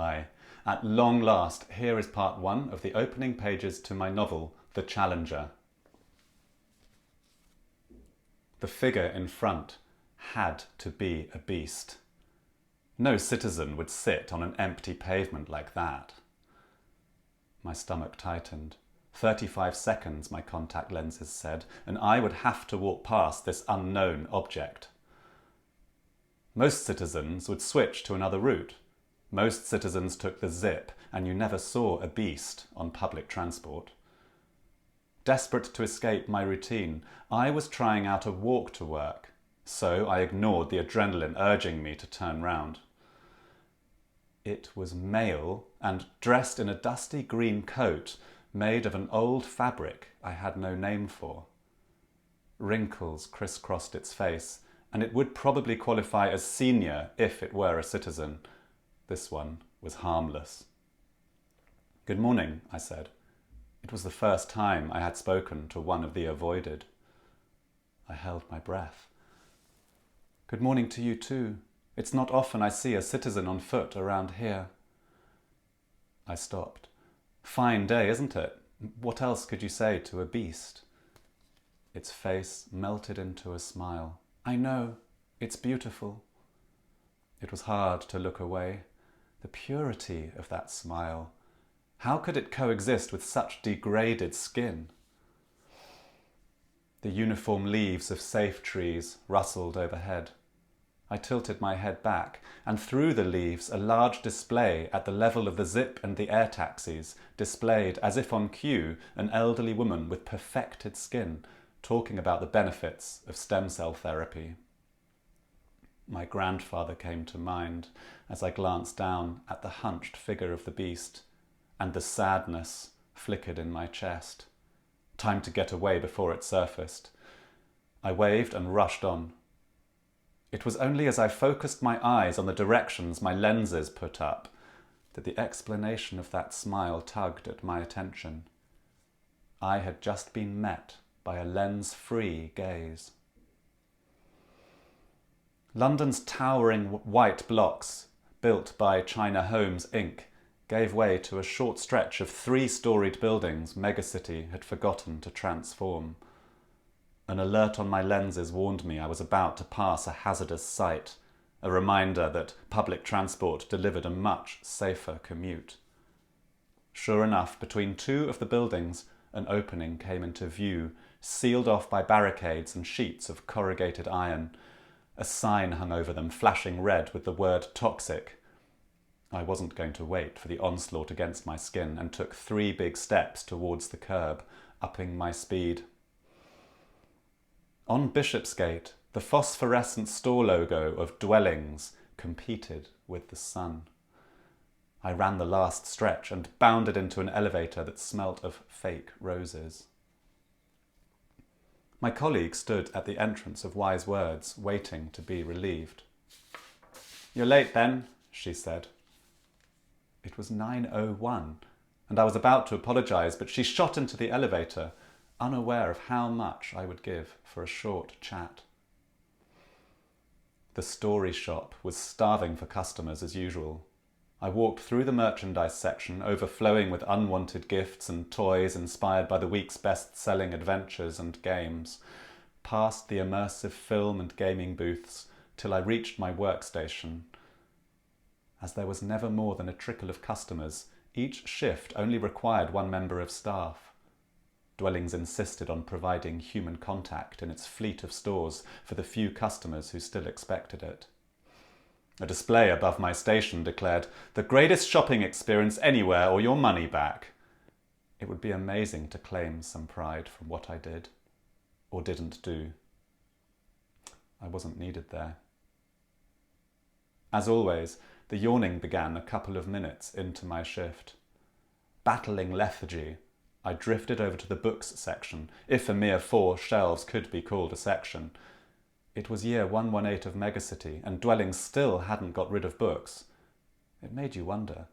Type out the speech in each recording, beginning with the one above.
I. At long last, here is part one of the opening pages to my novel, The Challenger. The figure in front had to be a beast. No citizen would sit on an empty pavement like that. My stomach tightened. 35 seconds, my contact lenses said, and I would have to walk past this unknown object. Most citizens would switch to another route. Most citizens took the zip, and you never saw a beast on public transport. Desperate to escape my routine, I was trying out a walk to work, so I ignored the adrenaline urging me to turn round. It was male and dressed in a dusty green coat made of an old fabric I had no name for. Wrinkles crisscrossed its face, and it would probably qualify as senior if it were a citizen. This one was harmless. "Good morning," I said. It was the first time I had spoken to one of the avoided. I held my breath. "Good morning to you too. It's not often I see a citizen on foot around here." I stopped. "Fine day, isn't it? What else could you say to a beast?" Its face melted into a smile. "I know. It's beautiful." It was hard to look away. The purity of that smile. How could it coexist with such degraded skin? The uniform leaves of safe trees rustled overhead. I tilted my head back, and through the leaves a large display at the level of the zip and the air taxis displayed, as if on cue, an elderly woman with perfected skin talking about the benefits of stem cell therapy. My grandfather came to mind as I glanced down at the hunched figure of the beast, and the sadness flickered in my chest. Time to get away before it surfaced. I waved and rushed on. It was only as I focused my eyes on the directions my lenses put up that the explanation of that smile tugged at my attention. I had just been met by a lens-free gaze. London's towering white blocks, built by China Homes Inc., gave way to a short stretch of 3-storied buildings Megacity had forgotten to transform. An alert on my lenses warned me I was about to pass a hazardous site, a reminder that public transport delivered a much safer commute. Sure enough, between two of the buildings, an opening came into view, sealed off by barricades and sheets of corrugated iron. A sign hung over them, flashing red with the word toxic. I wasn't going to wait for the onslaught against my skin and took 3 big steps towards the curb, upping my speed. On Bishopsgate, the phosphorescent store logo of dwellings competed with the sun. I ran the last stretch and bounded into an elevator that smelt of fake roses. My colleague stood at the entrance of Wise Words, waiting to be relieved. "You're late, Ben," she said. It was 9:01, and I was about to apologise, but she shot into the elevator, unaware of how much I would give for a short chat. The story shop was starving for customers as usual. I walked through the merchandise section, overflowing with unwanted gifts and toys inspired by the week's best-selling adventures and games, past the immersive film and gaming booths, till I reached my workstation. As there was never more than a trickle of customers, each shift only required 1 member of staff. Dwellings insisted on providing human contact in its fleet of stores for the few customers who still expected it. A display above my station declared, "The greatest shopping experience anywhere or your money back." It would be amazing to claim some pride from what I did, or didn't do. I wasn't needed there. As always, the yawning began a couple of minutes into my shift. Battling lethargy, I drifted over to the books section, if a mere 4 shelves could be called a section. It was year 118 of Megacity, and dwellings still hadn't got rid of books. It made you wonder.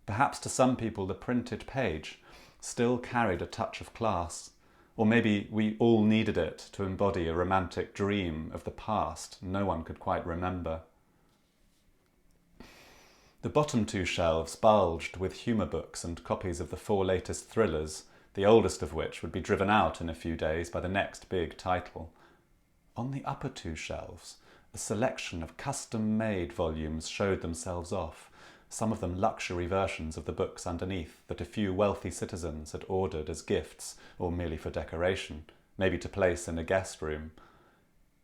Perhaps to some people the printed page still carried a touch of class, or maybe we all needed it to embody a romantic dream of the past no one could quite remember. The bottom two shelves bulged with humour books and copies of the 4 latest thrillers, the oldest of which would be driven out in a few days by the next big title. On the upper 2 shelves, a selection of custom-made volumes showed themselves off, some of them luxury versions of the books underneath that a few wealthy citizens had ordered as gifts or merely for decoration, maybe to place in a guest room.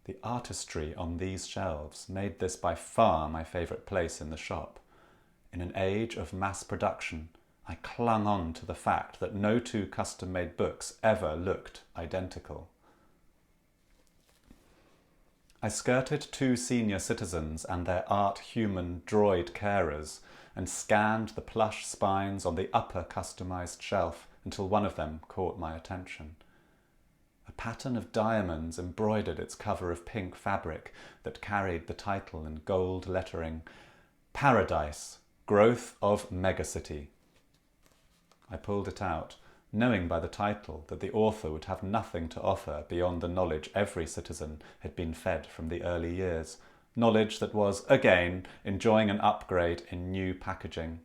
The artistry on these shelves made this by far my favourite place in the shop. In an age of mass production, I clung on to the fact that no 2 custom-made books ever looked identical. I skirted 2 senior citizens and their art-human droid carers and scanned the plush spines on the upper customised shelf until one of them caught my attention. A pattern of diamonds embroidered its cover of pink fabric that carried the title in gold lettering, Paradise, Growth of Megacity. I pulled it out, knowing by the title that the author would have nothing to offer beyond the knowledge every citizen had been fed from the early years, knowledge that was, again, enjoying an upgrade in new packaging.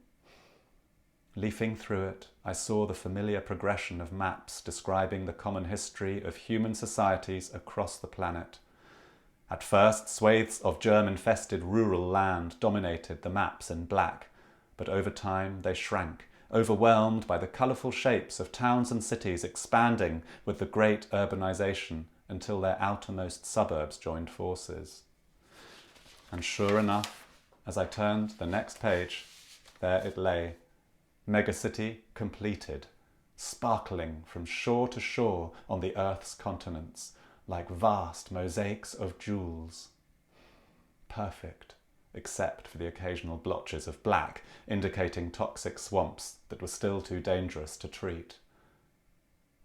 Leafing through it, I saw the familiar progression of maps describing the common history of human societies across the planet. At first, swathes of germ-infested rural land dominated the maps in black, but over time they shrank, overwhelmed by the colourful shapes of towns and cities expanding with the great urbanisation until their outermost suburbs joined forces. And sure enough, as I turned the next page, there it lay, Megacity completed, sparkling from shore to shore on the Earth's continents, like vast mosaics of jewels. Perfect, except for the occasional blotches of black, indicating toxic swamps that were still too dangerous to treat.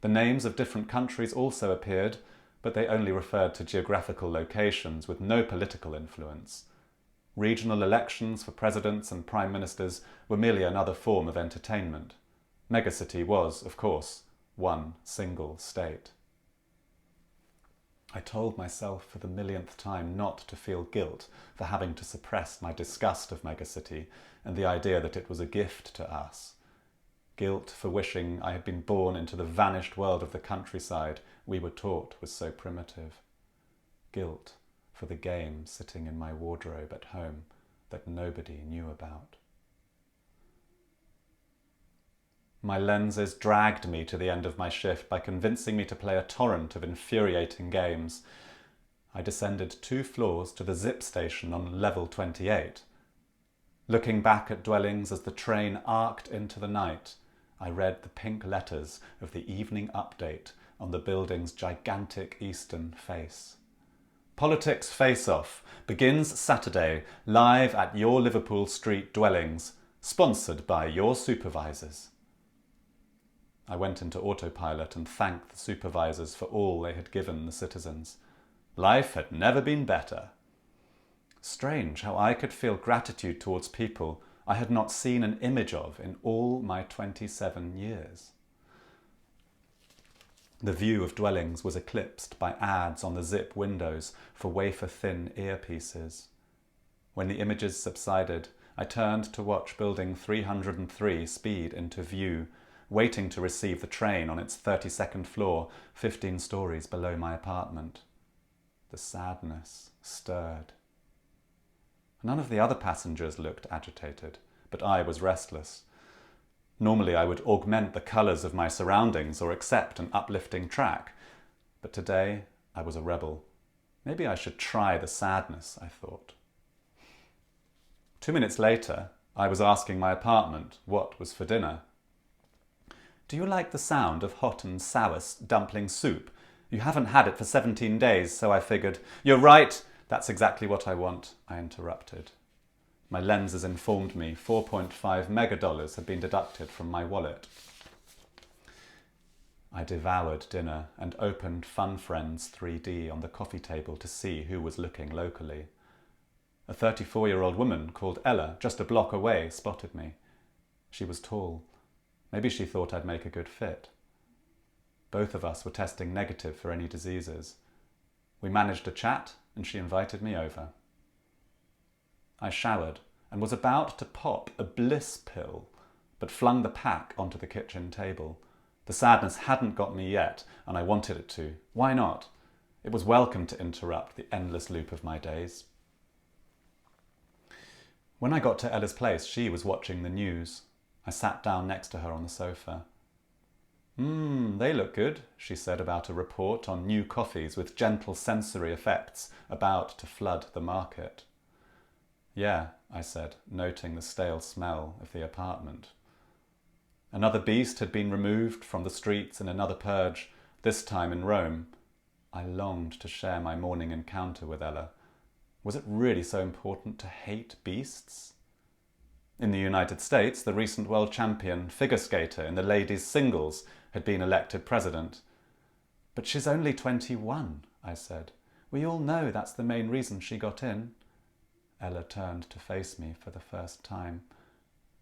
The names of different countries also appeared, but they only referred to geographical locations with no political influence. Regional elections for presidents and prime ministers were merely another form of entertainment. Megacity was, of course, one single state. I told myself for the millionth time not to feel guilt for having to suppress my disgust of Megacity and the idea that it was a gift to us. Guilt for wishing I had been born into the vanished world of the countryside we were taught was so primitive. Guilt for the game sitting in my wardrobe at home that nobody knew about. My lenses dragged me to the end of my shift by convincing me to play a torrent of infuriating games. I descended 2 floors to the zip station on level 28. Looking back at dwellings as the train arced into the night, I read the pink letters of the evening update on the building's gigantic eastern face. Politics Face-Off begins Saturday, live at your Liverpool Street dwellings, sponsored by your supervisors. I went into autopilot and thanked the supervisors for all they had given the citizens. Life had never been better. Strange how I could feel gratitude towards people I had not seen an image of in all my 27 years. The view of dwellings was eclipsed by ads on the zip windows for wafer-thin earpieces. When the images subsided, I turned to watch building 303 speed into view, waiting to receive the train on its 32nd floor, 15 stories below my apartment. The sadness stirred. None of the other passengers looked agitated, but I was restless. Normally I would augment the colours of my surroundings or accept an uplifting track, but today I was a rebel. Maybe I should try the sadness, I thought. 2 minutes later, I was asking my apartment what was for dinner. Do you like the sound of hot and sour dumpling soup? You haven't had it for 17 days, so I figured. You're right, that's exactly what I want, I interrupted. My lenses informed me $4.5 megadollars had been deducted from my wallet. I devoured dinner and opened Fun Friends 3D on the coffee table to see who was looking locally. A 34-year-old woman called Ella, just a block away, spotted me. She was tall. Maybe she thought I'd make a good fit. Both of us were testing negative for any diseases. We managed a chat and she invited me over. I showered, and was about to pop a bliss pill, but flung the pack onto the kitchen table. The sadness hadn't got me yet, and I wanted it to. Why not? It was welcome to interrupt the endless loop of my days. When I got to Ella's place, she was watching the news. I sat down next to her on the sofa. They look good," she said about a report on new coffees with gentle sensory effects about to flood the market. "Yeah," I said, noting the stale smell of the apartment. Another beast had been removed from the streets in another purge, this time in Rome. I longed to share my morning encounter with Ella. Was it really so important to hate beasts? In the United States, the recent world champion figure skater in the ladies' singles had been elected president. "But she's only 21, I said. "We all know that's the main reason she got in." Ella turned to face me for the first time.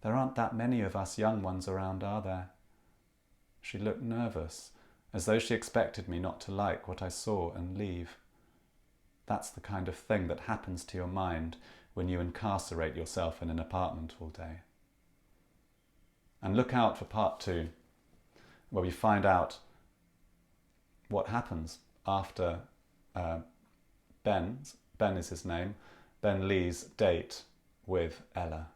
"There aren't that many of us young ones around, are there?" She looked nervous, as though she expected me not to like what I saw and leave. That's the kind of thing that happens to your mind when you incarcerate yourself in an apartment all day. And look out for part 2, where we find out what happens after Ben is his name, Ben Lee's date with Ella.